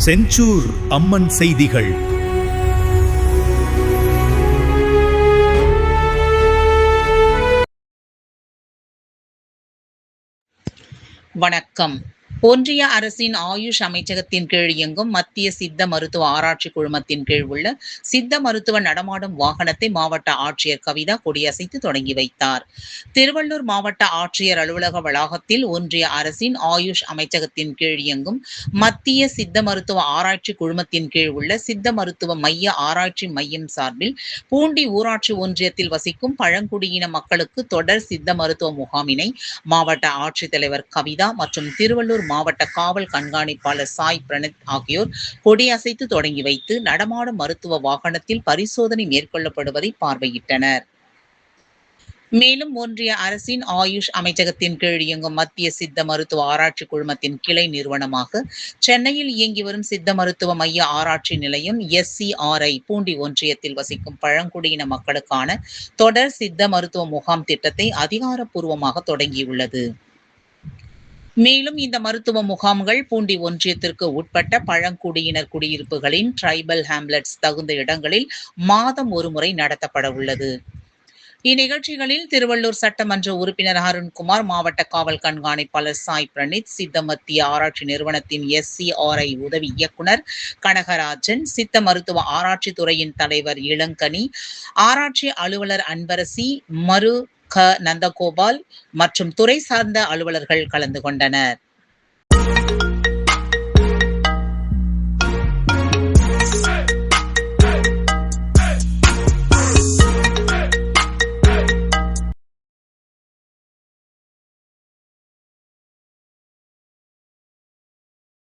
செஞ்சூர் அம்மன் செய்திகள். வணக்கம். ஒன்றிய அரசின் ஆயுஷ் அமைச்சகத்தின் கீழ் இயங்கும் மத்திய சித்த மருத்துவ ஆராய்ச்சி குழுமத்தின் கீழ் உள்ள சித்த மருத்துவ நடமாடும் வாகனத்தை மாவட்ட ஆட்சியர் கவிதா கொடியசைத்து தொடங்கி வைத்தார். திருவள்ளூர் மாவட்ட ஆட்சியர் அலுவலக வளாகத்தில் ஒன்றிய அரசின் ஆயுஷ் அமைச்சகத்தின் கீழ் இயங்கும் மத்திய சித்த மருத்துவ ஆராய்ச்சி குழுமத்தின் கீழ் உள்ள சித்த மருத்துவ மைய ஆராய்ச்சி மையம் சார்பில் பூண்டி ஊராட்சி ஒன்றியத்தில் வசிக்கும் பழங்குடியின மக்களுக்கு தொடர் சித்த மருத்துவ முகாமினை மாவட்ட ஆட்சித்தலைவர் கவிதா மற்றும் திருவள்ளூர் மாவட்ட காவல் கண்காணிப்பாளர் சாய் பிரணத் ஆகியோர் கொடியசைத்து தொடங்கி வைத்து நடமாடும் மருத்துவ வாகனத்தில் பரிசோதனை மேற்கொள்ளப்படுவதை பார்வையிட்டனர். மேலும் ஒன்றிய அரசின் ஆயுஷ் அமைச்சகத்தின் கீழ் இயங்கும் மத்திய சித்த மருத்துவ ஆராய்ச்சி குழுமத்தின் கிளை நிறுவனமாக சென்னையில் இயங்கி வரும் சித்த மருத்துவ மைய ஆராய்ச்சி நிலையம் SCRI பூண்டி ஒன்றியத்தில் வசிக்கும் பழங்குடியின மக்களுக்கான தொடர் சித்த மருத்துவ முகாம் திட்டத்தை அதிகாரப்பூர்வமாக தொடங்கியுள்ளது. மேலும் இந்த மருத்துவ முகாம்கள் பூண்டி ஒன்றியத்திற்கு உட்பட்ட பழங்குடியினர் குடியிருப்புகளின் டிரைபல் ஹாம்லெட்ஸ் தகுந்த இடங்களில் மாதம் ஒருமுறை நடத்தப்பட உள்ளது. இந்நிகழ்ச்சிகளில் திருவள்ளூர் சட்டமன்ற உறுப்பினர் அருண்குமார், மாவட்ட காவல் கண்காணிப்பாளர் சாய் பிரணீத், சித்த மத்திய ஆராய்ச்சி நிறுவனத்தின் SCRI உதவி இயக்குனர் கனகராஜன், சித்த மருத்துவ ஆராய்ச்சி துறையின் தலைவர் இளங்கனி, ஆராய்ச்சி அலுவலர் அன்பரசி, மரு நந்தகோபால் மற்றும் துறை சார்ந்த அலுவலர்கள் கலந்து கொண்டனர்.